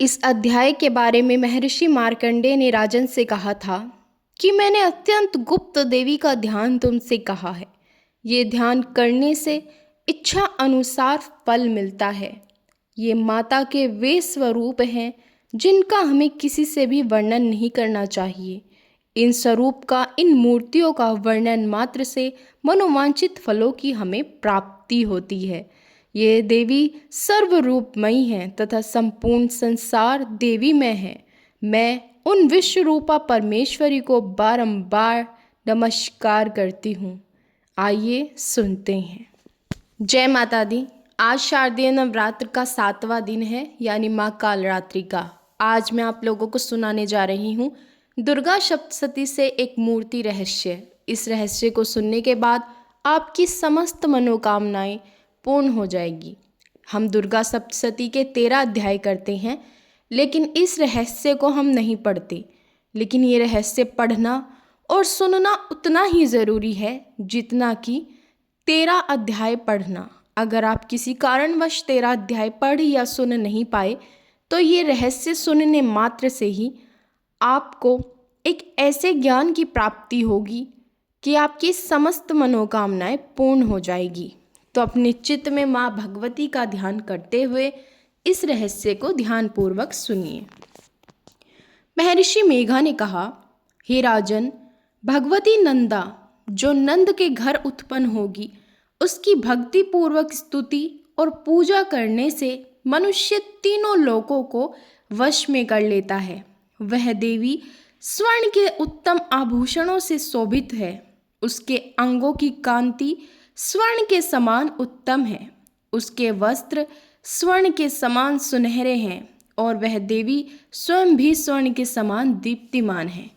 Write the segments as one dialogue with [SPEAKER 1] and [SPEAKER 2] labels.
[SPEAKER 1] इस अध्याय के बारे में महर्षि मार्कंडेय ने राजन से कहा था कि मैंने अत्यंत गुप्त देवी का ध्यान तुमसे कहा है। ये ध्यान करने से इच्छा अनुसार फल मिलता है। ये माता के वे स्वरूप हैं जिनका हमें किसी से भी वर्णन नहीं करना चाहिए। इन स्वरूप का, इन मूर्तियों का वर्णन मात्र से मनोवांछित फलों की हमें प्राप्ति होती है। ये देवी सर्वरूपमयी हैं तथा संपूर्ण संसार देवीमय है। मैं उन विश्वरूपा परमेश्वरी को बारंबार नमस्कार करती हूँ। आइए सुनते हैं। जय माता दी। आज शारदीय नवरात्र का 7वां दिन है, यानी माँ कालरात्रि का। आज मैं आप लोगों को सुनाने जा रही हूँ दुर्गा सप्तशती से एक मूर्ति रहस्य। इस रहस्य को सुनने के बाद आपकी समस्त मनोकामनाएं पूर्ण हो जाएगी। हम दुर्गा सप्तशती के 13 अध्याय करते हैं, लेकिन इस रहस्य को हम नहीं पढ़ते। लेकिन ये रहस्य पढ़ना और सुनना उतना ही ज़रूरी है जितना कि 13 अध्याय पढ़ना। अगर आप किसी कारणवश 13 अध्याय पढ़ या सुन नहीं पाए तो ये रहस्य सुनने मात्र से ही आपको एक ऐसे ज्ञान की प्राप्ति होगी कि आपकी समस्त मनोकामनाएं पूर्ण हो जाएगी। तो अपने चित्त में माँ भगवती का ध्यान करते हुए इस रहस्य को ध्यानपूर्वक सुनिए। महर्षि मेघा ने कहा, हे राजन, भगवती नंदा जो नंद के घर उत्पन्न होगी, उसकी भक्ति पूर्वक स्तुति और पूजा करने से मनुष्य तीनों लोकों को वश में कर लेता है। वह देवी स्वर्ण के उत्तम आभूषणों से शोभित है। उसके अंगों की कांति स्वर्ण के समान उत्तम है। उसके वस्त्र स्वर्ण के समान सुनहरे हैं और वह देवी स्वयं भी स्वर्ण के समान दीप्तिमान है।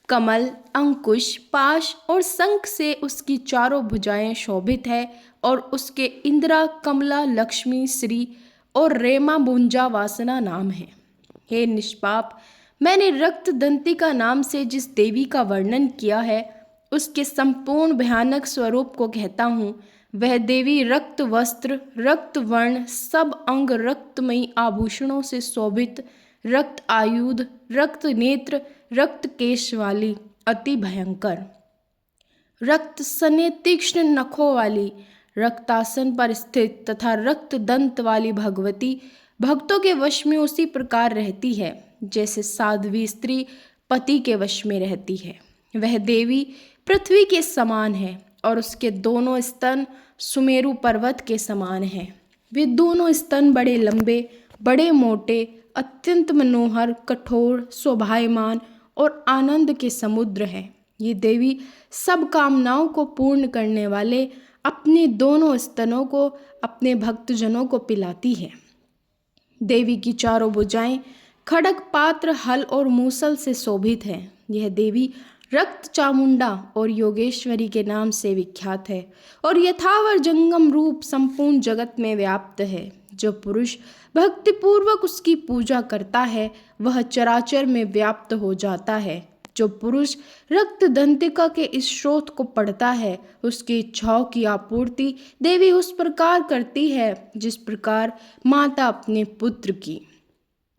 [SPEAKER 1] कमल, अंकुश, पाश और शंख से उसकी चारों भुजाएं शोभित है और उसके इंदिरा, कमला, लक्ष्मी, श्री और रेमा बुंजा वासना नाम है। हे निष्पाप, मैंने रक्त दंतिका नाम से जिस देवी का वर्णन किया है उसके संपूर्ण भयानक स्वरूप को कहता हूँ। वह देवी रक्त वस्त्र, रक्त वर्ण, सब अंग रक्तमयी आभूषणों से शोभित, रक्त आयुध, रक्त नेत्र, रक्त केश वाली, अति भयंकर, रक्त सने तीक्ष्ण नखों वाली, रक्तासन पर स्थित तथा रक्त दंत वाली भगवती भक्तों के वश में उसी प्रकार रहती है जैसे साध्वी स्त्री पति के वश में रहती है। वह देवी पृथ्वी के समान है और उसके दोनों स्तन सुमेरु पर्वत के समान हैं। वे दोनों स्तन बड़े लंबे, बड़े मोटे, अत्यंत मनोहर, कठोर, शोभायमान और आनंद के समुद्र हैं। ये देवी सब कामनाओं को पूर्ण करने वाले अपने दोनों स्तनों को अपने भक्तजनों को पिलाती है। देवी की चारों भुजाएं खड्ग, पात्र, हल और मूसल से शोभित हैं। यह देवी रक्त चामुंडा और योगेश्वरी के नाम से विख्यात है और यथावर जंगम रूप संपूर्ण जगत में व्याप्त है। जो पुरुष भक्तिपूर्वक उसकी पूजा करता है वह चराचर में व्याप्त हो जाता है। जो पुरुष रक्त दंतिका के इस स्रोत को पढ़ता है उसकी इच्छाओं की आपूर्ति देवी उस प्रकार करती है जिस प्रकार माता अपने पुत्र की।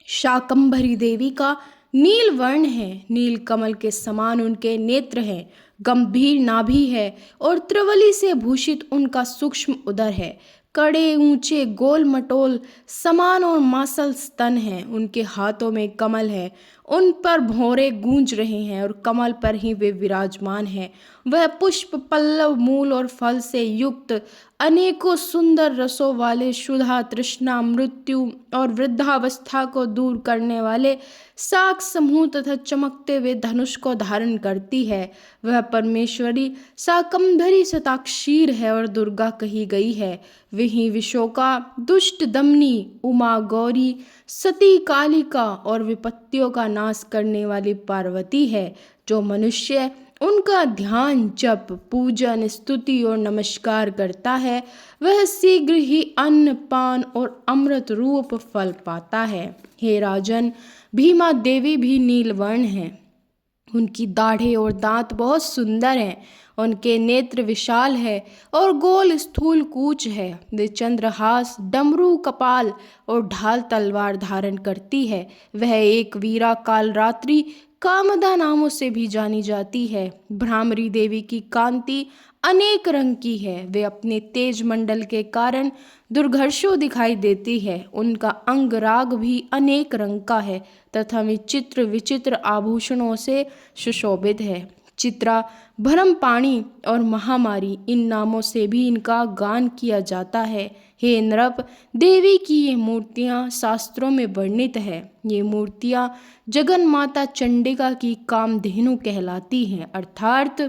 [SPEAKER 1] शाकंभरी देवी का नील वर्ण है, नील कमल के समान उनके नेत्र हैं, गंभीर नाभि है और त्रिवली से भूषित उनका सूक्ष्म उदर है। कड़े, ऊंचे, गोल मटोल, समान और मासल स्तन हैं। उनके हाथों में कमल है, उन पर भौरे गूंज रहे हैं और कमल पर ही वे विराजमान हैं। वह पुष्प, पल्लव, मूल और फल से युक्त अनेकों सुंदर रसों वाले, क्षुधा, तृष्णा, मृत्यु और वृद्धावस्था को दूर करने वाले शाक समूह तथा चमकते हुए धनुष को धारण करती है। वह परमेश्वरी शाकंभरी शताक्षीर है और दुर्गा कही गई है। वही विशोका, दुष्ट दमनी, उमा गौरी, सती कालिका और विपत्तियों का नाश करने वाली पार्वती है। जो मनुष्य उनका ध्यान, जप, पूजन, स्तुति और नमस्कार करता है वह शीघ्र ही अन्न, पान और अमृत रूप फल पाता है। हे राजन, भीमा देवी भी नीलवर्ण है। उनकी दाढ़ें और दांत बहुत सुंदर हैं। उनके नेत्र विशाल है और गोल स्थूल कूच है। वे चंद्रहास, डमरू कपाल और ढाल तलवार धारण करती है। वह एक वीरा कालरात्रि कामदा नामों से भी जानी जाती है। भ्रामरी देवी की कांति अनेक रंग की है। वे अपने तेज मंडल के कारण दुर्घर्षो दिखाई देती है। उनका अंग राग भी अनेक रंग का है तथा विचित्र विचित्र आभूषणों से सुशोभित है। चित्रा, भरमपाणी और महामारी इन नामों से भी इनका गान किया जाता है। हे नृप, देवी की ये मूर्तियाँ शास्त्रों में वर्णित है। ये मूर्तियाँ जगन माता चंडिका की कामधेनु कहलाती हैं, अर्थात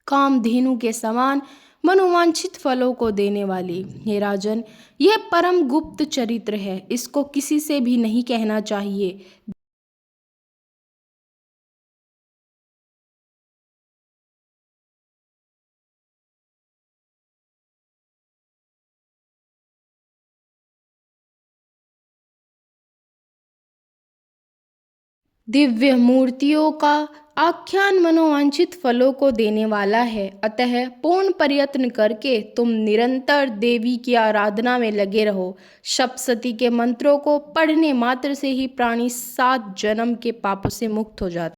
[SPEAKER 1] कामधेनु के समान मनोवांछित फलों को देने वाली। हे राजन, यह परम गुप्त चरित्र है, इसको किसी से भी नहीं कहना चाहिए। दिव्य मूर्तियों का आख्यान मनोवांछित फलों को देने वाला है। अतः पूर्ण प्रयत्न करके तुम निरंतर देवी की आराधना में लगे रहो। सप्तशती के मंत्रों को पढ़ने मात्र से ही प्राणी 7 जन्म के पापों से मुक्त हो जाता है।